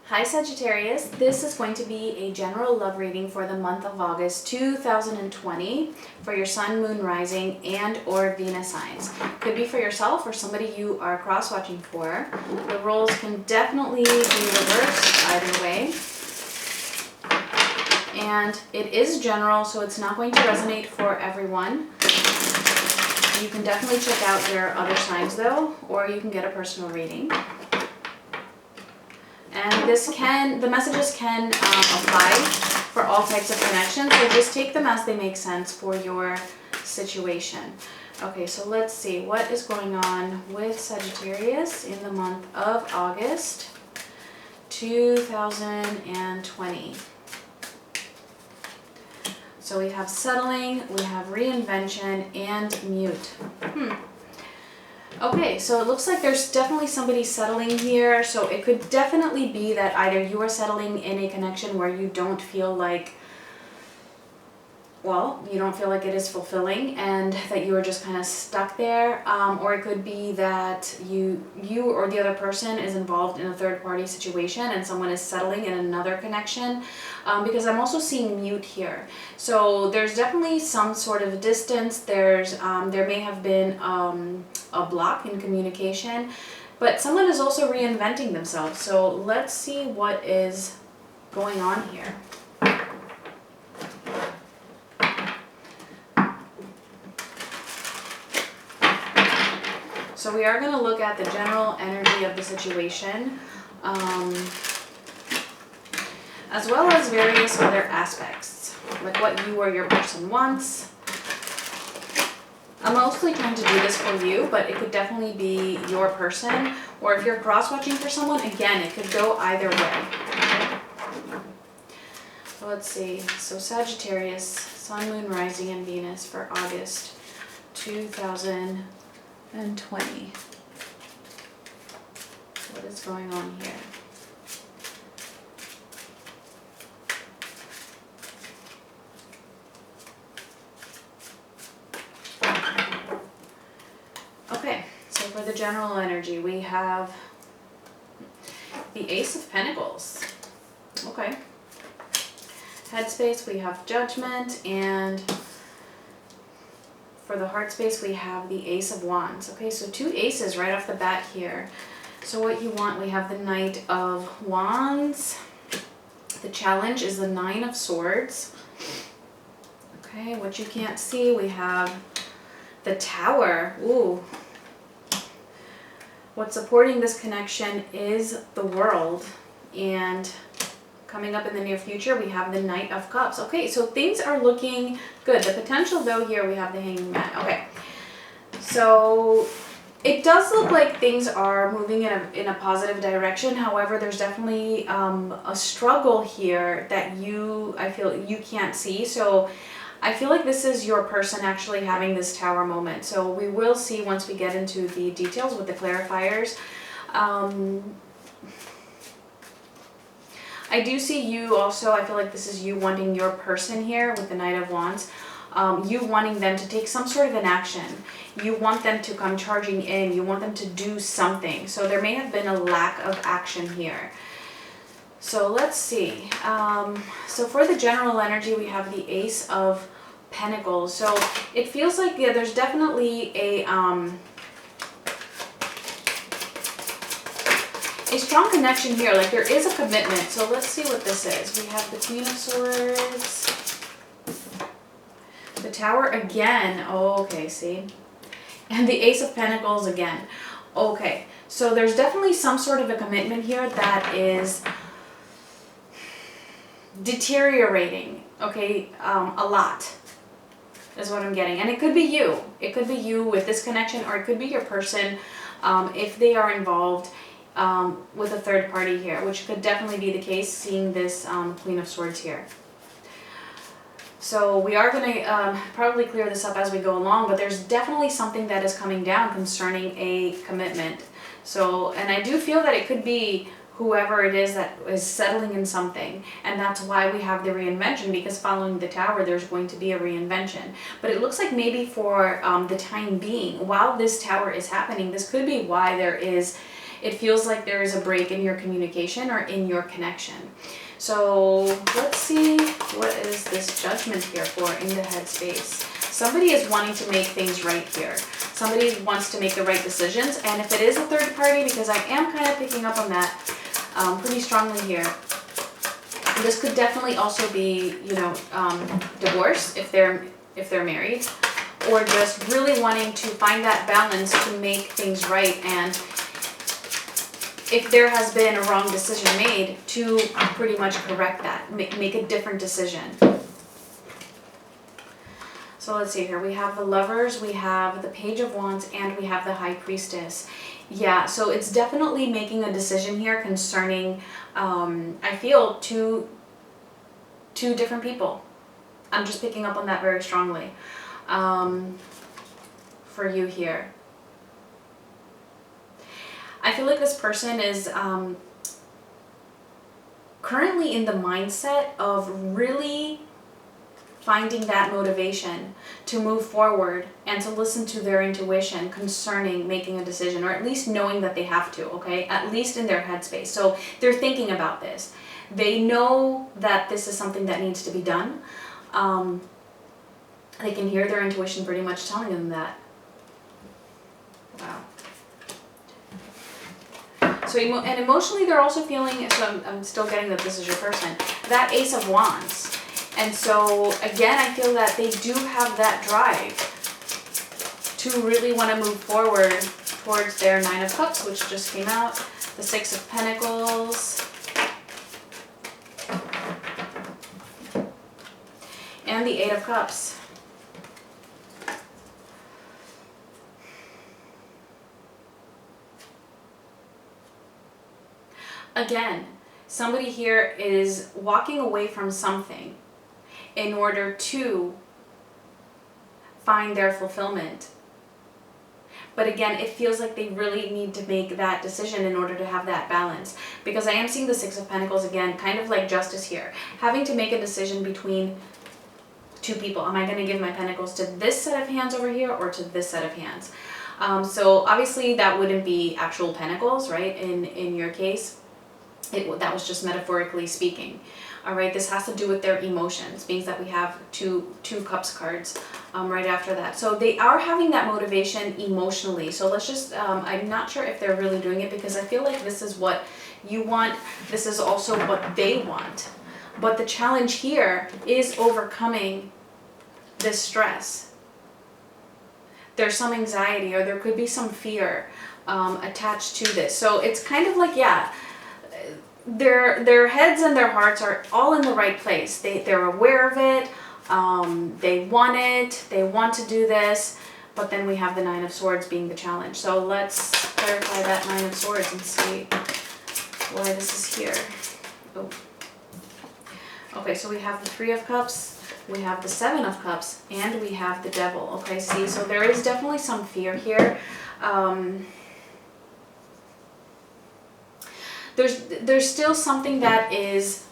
Hi Sagittarius, this is going to be a general love reading for the month of August 2020 for your Sun, Moon, Rising, and or Venus signs. Could be for yourself or somebody you are cross-watching for. The roles can definitely be reversed either way. And it is general, so it's not going to resonate for everyone. You can definitely check out their other signs though, or you can get a personal reading. And the messages can apply for all types of connections, so just take them as they make sense for your situation. Okay, so let's see what is going on with Sagittarius in the month of August 2020. So we have settling, we have reinvention, and mute. Okay, so it looks like there's definitely somebody settling here. So it could definitely be that either you are settling in a connection where you don't feel like, you don't feel like it is fulfilling and that you are just kind of stuck there. Or it could be that you or the other person is involved in a third party situation and someone is settling in another connection. Because I'm also seeing mute here. So there's definitely some sort of distance. There may have been a block in communication, but someone is also reinventing themselves. So let's see what is going on here. So we are going to look at the general energy of the situation, as well as various other aspects, like what you or your person wants. I'm mostly trying to do this for you, but it could definitely be your person, or if you're cross-watching for someone, again, it could go either way. Okay? So let's see. So Sagittarius, Sun, Moon, Rising, and Venus for August 2020. What is going on here? Okay, so for the general energy, we have the Ace of Pentacles. Okay. Headspace, we have Judgment, and for the heart space, we have the Ace of Wands. Okay, so two aces right off the bat here. So what you want, we have the Knight of Wands. The challenge is the Nine of Swords. Okay, what you can't see, we have the Tower. Ooh. What's supporting this connection is the World. And coming up in the near future, we have the Knight of Cups. Okay, so things are looking good. The potential though here, we have the Hanged Man. Okay, so it does look like things are moving in a positive direction. However, there's definitely a struggle here that I feel you can't see. So I feel like this is your person actually having this Tower moment. So we will see once we get into the details with the clarifiers. I do see you also, I feel like this is you wanting your person here with the Knight of Wands. You wanting them to take some sort of an action. You want them to come charging in. You want them to do something. So there may have been a lack of action here. So let's see. So for the general energy, we have the Ace of Pentacles. So it feels like there's definitely a strong connection here. Like there is a commitment. So let's see what this is. We have the Queen of Swords. The Tower again. Oh, okay, see? And the Ace of Pentacles again. Okay, so there's definitely some sort of a commitment here that is deteriorating, okay, a lot is what I'm getting. And it could be you. It could be you with this connection, or it could be your person if they are involved with a third party here, which could definitely be the case seeing this Queen of Swords here. So we are going to probably clear this up as we go along, but there's definitely something that is coming down concerning a commitment. So, and I do feel that it could be whoever it is that is settling in something, and that's why we have the reinvention, because following the Tower there's going to be a reinvention. But it looks like maybe for the time being, while this Tower is happening, this could be why there is it feels like there is a break in your communication or in your connection. So let's see, what is this judgment here for in the headspace? Somebody is wanting to make things right here. Somebody wants to make the right decisions. And if it is a third party, because I am kind of picking up on that pretty strongly here, this could definitely also be, you know, divorce if they're married, or just really wanting to find that balance to make things right. And if there has been a wrong decision made, to pretty much correct that, make a different decision. So let's see here, we have the Lovers, we have the Page of Wands, and we have the High Priestess. Yeah, so it's definitely making a decision here concerning, I feel, two different people. I'm just picking up on that very strongly for you here. I feel like this person is currently in the mindset of really finding that motivation to move forward and to listen to their intuition concerning making a decision, or at least knowing that they have to, okay? At least in their headspace. So they're thinking about this. They know that this is something that needs to be done. They can hear their intuition pretty much telling them that. Wow. So and emotionally, they're also feeling, so I'm still getting that this is your person, that Ace of Wands. And so, again, I feel that they do have that drive to really want to move forward towards their Nine of Cups, which just came out, the Six of Pentacles, and the Eight of Cups. Again, somebody here is walking away from something in order to find their fulfillment. But again, it feels like they really need to make that decision in order to have that balance. Because I am seeing the Six of Pentacles again, kind of like Justice here. Having to make a decision between two people. Am I going to give my Pentacles to this set of hands over here or to this set of hands? So obviously that wouldn't be actual Pentacles, right? In your case. That was just metaphorically speaking. All right, this has to do with their emotions, means that we have two Cups cards right after that. So they are having that motivation emotionally. So let's just, I'm not sure if they're really doing it, because I feel like this is what you want. This is also what they want. But the challenge here is overcoming this stress. There's some anxiety, or there could be some fear attached to this. So it's kind of like, yeah, their heads and their hearts are all in the right place. They're aware of it. They want it. They want to do this. But then we have the Nine of Swords being the challenge. So let's clarify that Nine of Swords and see why this is here. Oh. Okay, so we have the Three of Cups, we have the Seven of Cups, and we have the Devil. Okay, see, so there is definitely some fear here. There's still something that is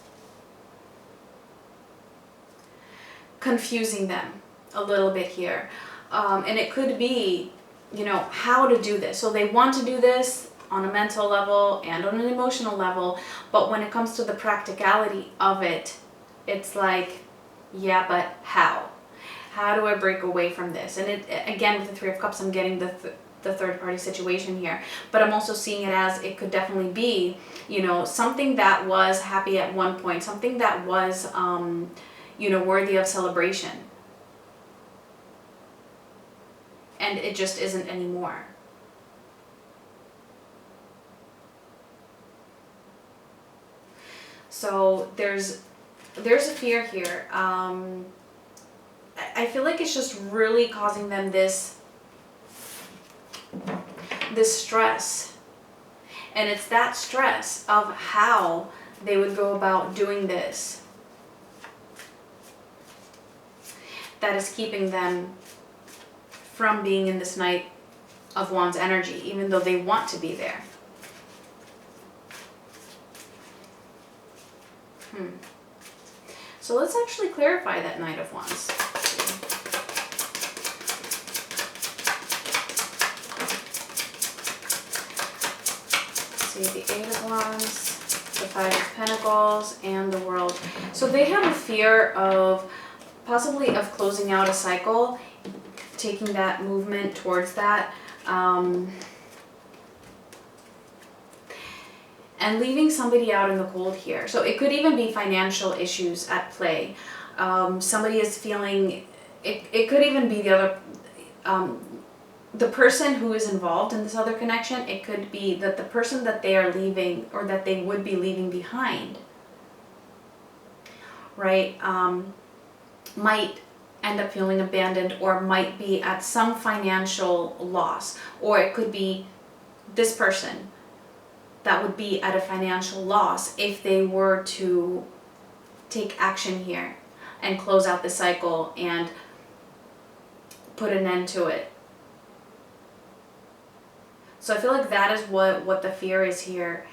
confusing them a little bit here. And it could be, you know, how to do this. So they want to do this on a mental level and on an emotional level, but when it comes to the practicality of it, it's like, yeah, but how? How do I break away from this? And it, again, with the Three of Cups, I'm getting the third party situation here, but I'm also seeing it as it could definitely be, you know, something that was happy at one point, something that was, you know, worthy of celebration. And it just isn't anymore. So there's a fear here. I feel like it's just really causing them this stress. And it's that stress of how they would go about doing this that is keeping them from being in this Knight of Wands energy, even though they want to be there. So let's actually clarify that Knight of Wands. see, the Eight of Wands, the Five of Pentacles, and the World. So they have a fear of possibly of closing out a cycle, taking that movement towards that, and leaving somebody out in the cold here. So it could even be financial issues at play. Somebody is feeling, it could even be the other, the person who is involved in this other connection. It could be that the person that they are leaving, or that they would be leaving behind, right, might end up feeling abandoned, or might be at some financial loss. Or it could be this person that would be at a financial loss if they were to take action here and close out the cycle and put an end to it. So I feel like that is what the fear is here.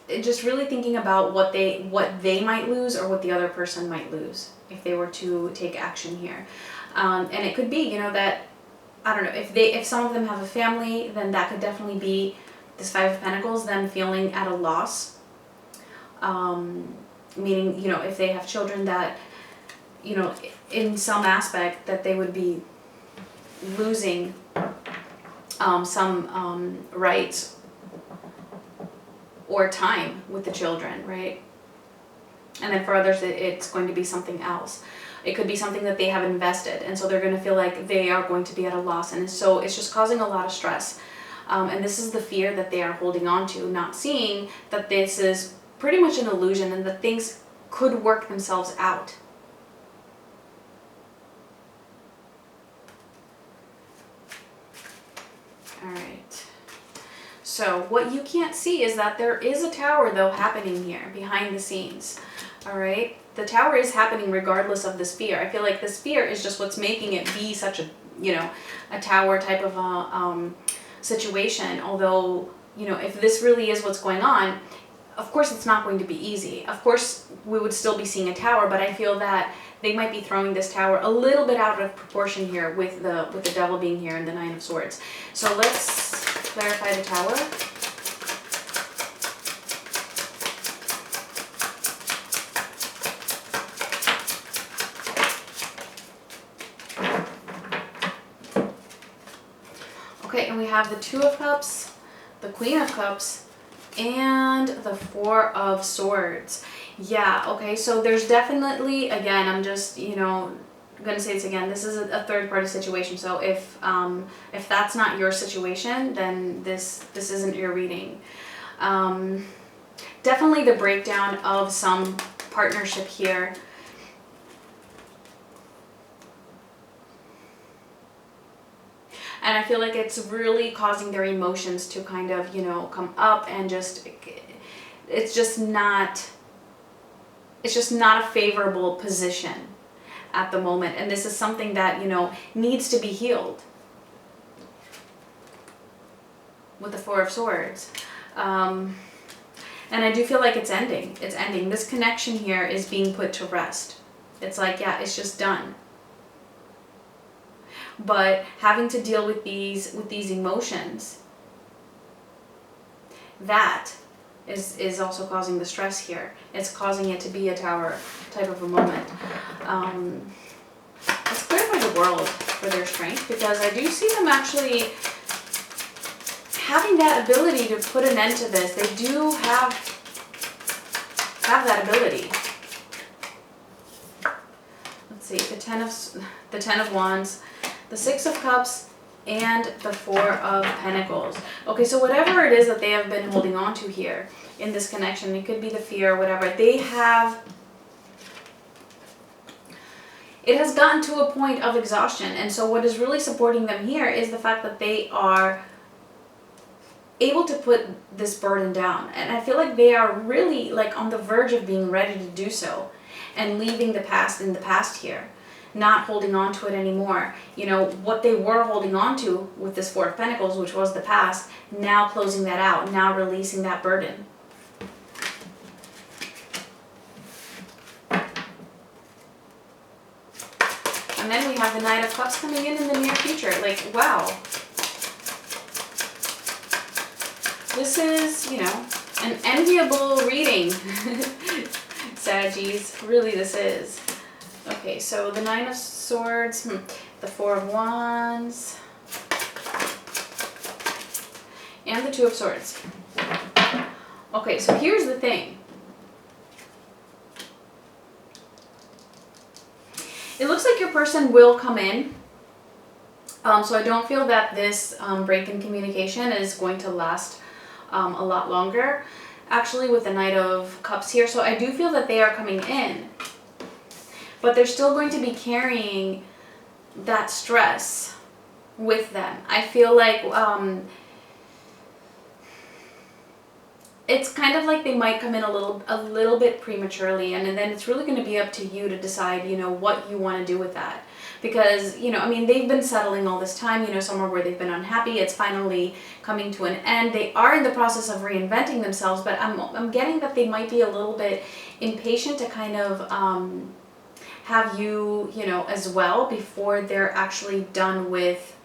Just really thinking about what they might lose, or what the other person might lose if they were to take action here. And it could be, you know, that, I don't know, if some of them have a family, then that could definitely be this Five of Pentacles, them feeling at a loss. Meaning, you know, if they have children, that, you know, in some aspect that they would be losing some rights or time with the children, right? And then for others, it's going to be something else. It could be something that they have invested, and so they're going to feel like they are going to be at a loss, and so it's just causing a lot of stress. And this is the fear that they are holding on to, not seeing that this is pretty much an illusion, and that things could work themselves out. All right. So what you can't see is that there is a tower, though, happening here behind the scenes. All right. The tower is happening regardless of this fear. I feel like this fear is just what's making it be such a, you know, a tower type of a situation. Although, you know, if this really is what's going on, of course it's not going to be easy. Of course we would still be seeing a tower, but I feel that they might be throwing this tower a little bit out of proportion here with the Devil being here and the Nine of Swords. So let's clarify the tower. Okay, and we have the Two of Cups, the Queen of Cups, and the Four of Swords. Yeah, okay, so there's definitely, again, I'm just, you know, gonna say this again, this is a third party situation. So if that's not your situation, then this isn't your reading. Definitely the breakdown of some partnership here. And I feel like it's really causing their emotions to kind of, you know, come up, and just, it's just not a favorable position at the moment. And this is something that, you know, needs to be healed with the Four of Swords. And I do feel like it's ending. It's ending. This connection here is being put to rest. It's like, yeah, it's just done. But having to deal with these emotions, that is also causing the stress here. It's causing it to be a tower type of a moment. Let's clarify the World for their strength, because I do see them actually having that ability to put an end to this. They do have that ability. Let's see, the Ten of Wands, the Six of Cups, and the Four of Pentacles. Okay, so whatever it is that they have been holding on to here in this connection, it could be the fear, whatever, it has gotten to a point of exhaustion. And so what is really supporting them here is the fact that they are able to put this burden down. And I feel like they are really like on the verge of being ready to do so, and leaving the past in the past here. Not holding on to it anymore. You know, what they were holding on to with this Four of Pentacles, which was the past, now closing that out, now releasing that burden. And then we have the Knight of Cups coming in the near future. Like, wow. This is, you know, an enviable reading, Saggies. Really, this is. Okay, so the Nine of Swords, the Four of Wands, and the Two of Swords. Okay, so here's the thing. It looks like your person will come in. So I don't feel that this break in communication is going to last a lot longer. Actually, with the Knight of Cups here, so I do feel that they are coming in. But they're still going to be carrying that stress with them. I feel like it's kind of like they might come in a little bit prematurely, and then it's really going to be up to you to decide, you know, what you want to do with that. Because, you know, I mean, they've been settling all this time, you know, somewhere where they've been unhappy. It's finally coming to an end. They are in the process of reinventing themselves, but I'm getting that they might be a little bit impatient to kind of have you, you know, as well, before they're actually done with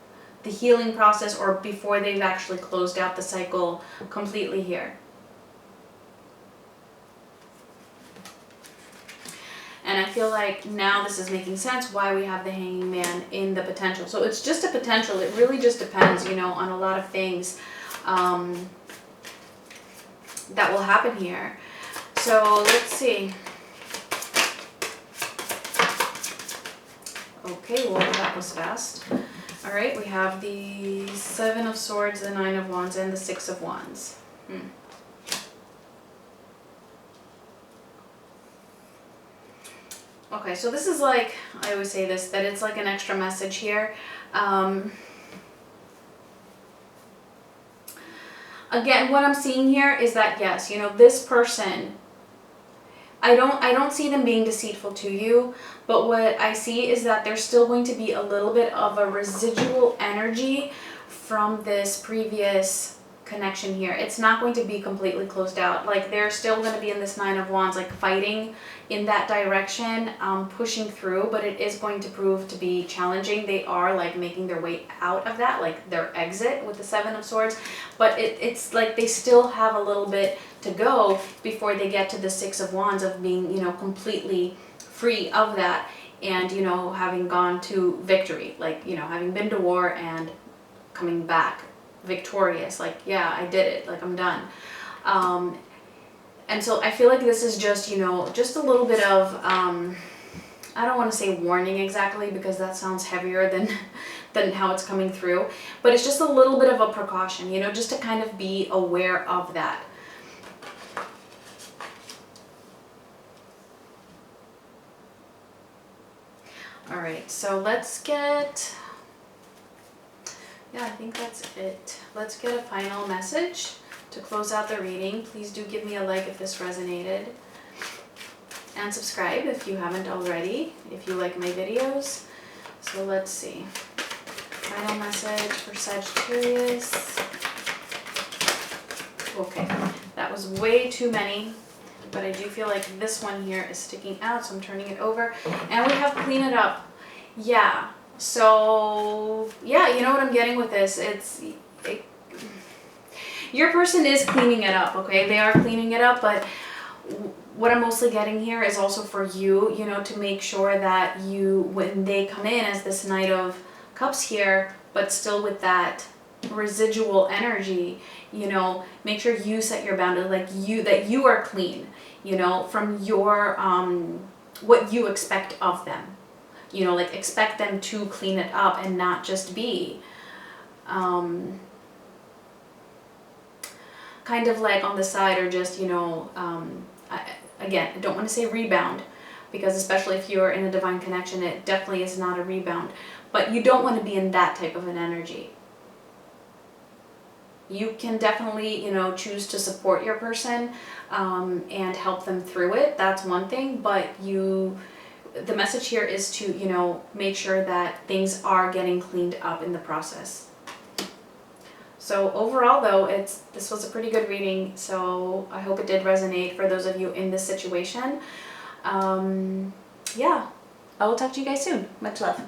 the healing process, or before they've actually closed out the cycle completely here. And I feel like now this is making sense why we have the Hanging Man in the potential. So it's just a potential. It really just depends, you know, on a lot of things that will happen here. So let's see. Okay, well, that was fast. All right, we have the Seven of Swords, the Nine of Wands, and the Six of Wands. Okay, so this is like, I always say this, that it's like an extra message here. Again, what I'm seeing here is that, yes, you know, this person, I don't see them being deceitful to you, but what I see is that there's still going to be a little bit of a residual energy from this previous connection here. It's not going to be completely closed out. Like, they're still going to be in this Nine of Wands, like fighting in that direction, pushing through, but it is going to prove to be challenging. They are like making their way out of that, like their exit with the Seven of Swords, but it's like they still have a little bit to go before they get to the Six of Wands, of being, you know, completely free of that, and, you know, having gone to victory, like, you know, having been to war and coming back victorious, like, yeah, I did it, like, I'm done. And so I feel like this is just, you know, just a little bit of, I don't want to say warning exactly, because that sounds heavier than how it's coming through, but it's just a little bit of a precaution, you know, just to kind of be aware of that. All right, so let's get, yeah, I think that's it. Let's get a final message to close out the reading. Please do give me a like if this resonated, and subscribe if you haven't already, if you like my videos. So let's see. Final message for Sagittarius. Okay, that was way too many, but I do feel like this one here is sticking out, so I'm turning it over. And we have clean it up. Yeah, so yeah, you know what I'm getting with this. Your person is cleaning it up, okay? They are cleaning it up, but what I'm mostly getting here is also for you, you know, to make sure that you, when they come in as this Knight of Cups here, but still with that residual energy, you know, make sure you set your boundaries, like that you are clean, you know, from your, what you expect of them. You know, like, expect them to clean it up and not just be, kind of like on the side, or just, you know, again, I don't want to say rebound, because especially if you're in a divine connection, it definitely is not a rebound, but you don't want to be in that type of an energy. You can definitely, you know, choose to support your person and help them through it. That's one thing, but the message here is to, you know, make sure that things are getting cleaned up in the process. So overall, though, this was a pretty good reading, so I hope it did resonate for those of you in this situation. Yeah, I will talk to you guys soon. Much love.